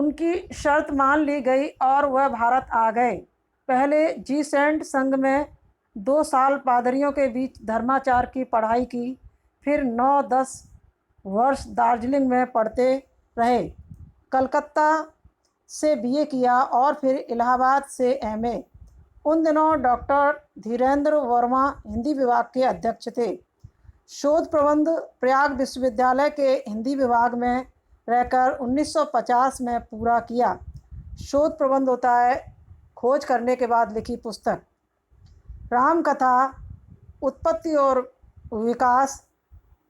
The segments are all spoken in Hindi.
उनकी शर्त मान ली गई और वह भारत आ गए। पहले जीसेंट संघ में 2 साल पादरियों के बीच धर्माचार की पढ़ाई की, फिर 9-10 वर्ष दार्जिलिंग में पढ़ते रहे। कलकत्ता से बीए किया और फिर इलाहाबाद से एमए। उन दिनों डॉक्टर धीरेन्द्र वर्मा हिंदी विभाग के अध्यक्ष थे। शोध प्रबंध प्रयाग विश्वविद्यालय के हिंदी विभाग में रहकर 1950 में पूरा किया। शोध प्रबंध होता है खोज करने के बाद लिखी पुस्तक। रामकथा, उत्पत्ति और विकास,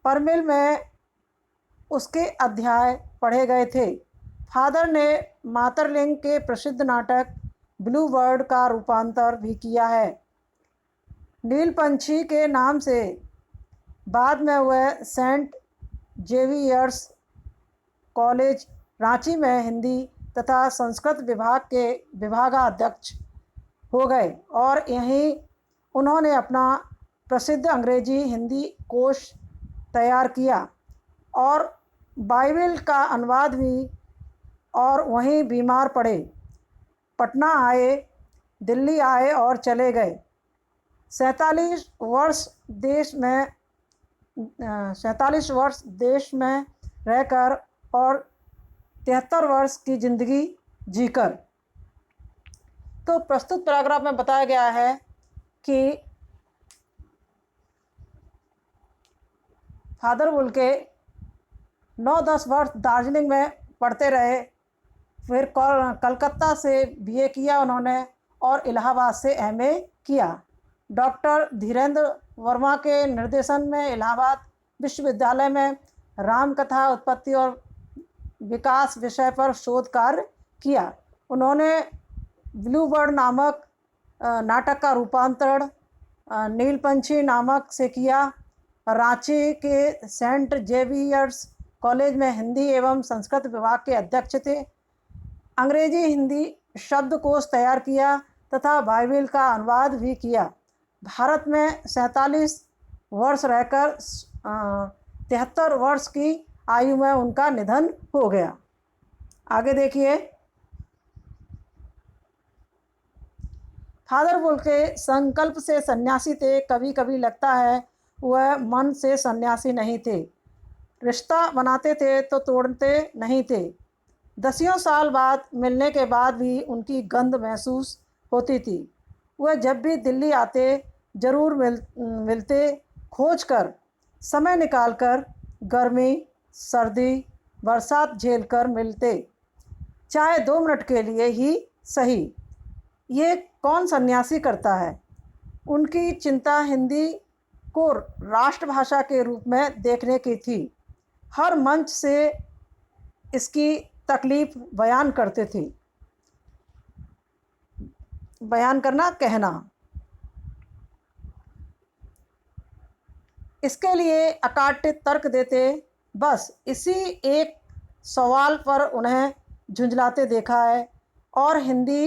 परमिल में उसके अध्याय पढ़े गए थे। फादर ने मातरलिंग के प्रसिद्ध नाटक ब्लू बर्ड का रूपांतर भी किया है नीलपंछी के नाम से। बाद में वह सेंट जेवियर्स कॉलेज रांची में हिंदी तथा संस्कृत विभाग के विभागाध्यक्ष हो गए और यहीं उन्होंने अपना प्रसिद्ध अंग्रेजी हिंदी कोश तैयार किया और बाइबिल का अनुवाद भी, और वहीं बीमार पड़े। पटना आए, दिल्ली आए और चले गए। 47 वर्ष देश में रहकर और 73 वर्ष की ज़िंदगी जीकर। तो प्रस्तुत पैराग्राफ में बताया गया है कि फादर बुल्के 9-10 वर्ष दार्जिलिंग में पढ़ते रहे, फिर कलकत्ता से बीए किया उन्होंने और इलाहाबाद से एमए किया। डॉक्टर धीरेन्द्र वर्मा के निर्देशन में इलाहाबाद विश्वविद्यालय में रामकथा, उत्पत्ति और विकास विषय पर शोध कार्य किया। उन्होंने ब्लू बर्ड नामक नाटक का रूपांतरण नीलपंछी नामक से किया। रांची के सेंट जेवियर्स कॉलेज में हिंदी एवं संस्कृत विभाग के अध्यक्ष थे। अंग्रेजी हिंदी शब्दकोश तैयार किया तथा बाइबिल का अनुवाद भी किया। भारत में 47 वर्ष रहकर 73 वर्ष की आयु में उनका निधन हो गया। आगे देखिए। फादर बुल्के संकल्प से सन्यासी थे। कभी कभी लगता है वह मन से सन्यासी नहीं थे। रिश्ता बनाते थे तो तोड़ते नहीं थे। 10 साल बाद मिलने के बाद भी उनकी गंध महसूस होती थी। वह जब भी दिल्ली आते ज़रूर मिलते, खोज कर समय निकालकर गर्मी, सर्दी, बरसात झेलकर मिलते, चाहे 2 मिनट के लिए ही सही। ये कौन सन्यासी करता है? उनकी चिंता हिंदी को राष्ट्रभाषा के रूप में देखने की थी। हर मंच से इसकी तकलीफ बयान करते थे। बयान करना, कहना। इसके लिए अकाट्य तर्क देते। बस इसी एक सवाल पर उन्हें झुंझलाते देखा है और हिंदी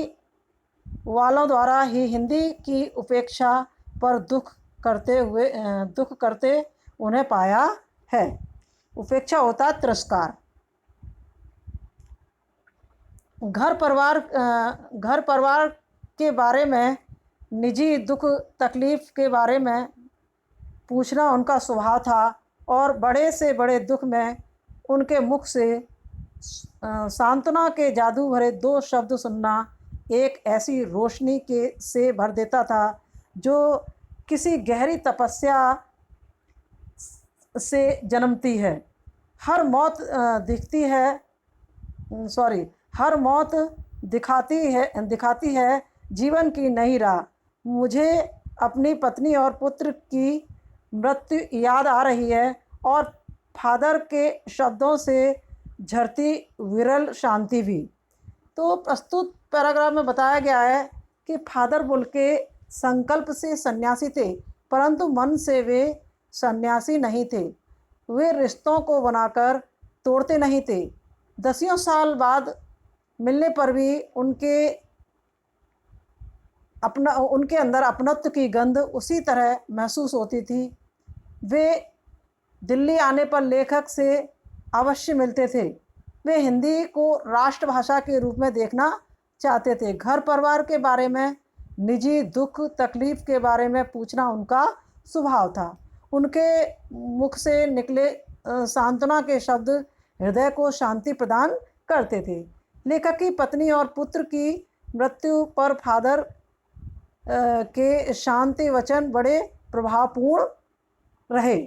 वालों द्वारा ही हिंदी की उपेक्षा पर दुख करते उन्हें पाया है। उपेक्षा होता तिरस्कार। घर परिवार के बारे में, निजी दुख तकलीफ़ के बारे में पूछना उनका स्वभाव था और बड़े से बड़े दुख में उनके मुख से सांत्वना के जादू भरे 2 शब्द सुनना एक ऐसी रोशनी से भर देता था जो किसी गहरी तपस्या से जन्मती है। हर मौत दिखाती है जीवन की नई राह। मुझे अपनी पत्नी और पुत्र की मृत्यु याद आ रही है और फादर के शब्दों से झरती विरल शांति भी। तो प्रस्तुत पैराग्राफ में बताया गया है कि फादर बुल्के संकल्प से सन्यासी थे, परंतु मन से वे सन्यासी नहीं थे। वे रिश्तों को बनाकर तोड़ते नहीं थे। 10 साल बाद मिलने पर भी उनके अंदर अपनत्व की गंध उसी तरह महसूस होती थी। वे दिल्ली आने पर लेखक से अवश्य मिलते थे। वे हिंदी को राष्ट्रभाषा के रूप में देखना चाहते थे। घर परिवार के बारे में, निजी दुख तकलीफ के बारे में पूछना उनका स्वभाव था। उनके मुख से निकले सांत्वना के शब्द हृदय को शांति प्रदान करते थे। लेखक की पत्नी और पुत्र की मृत्यु पर फादर के शांति वचन बड़े प्रभावपूर्ण रहे।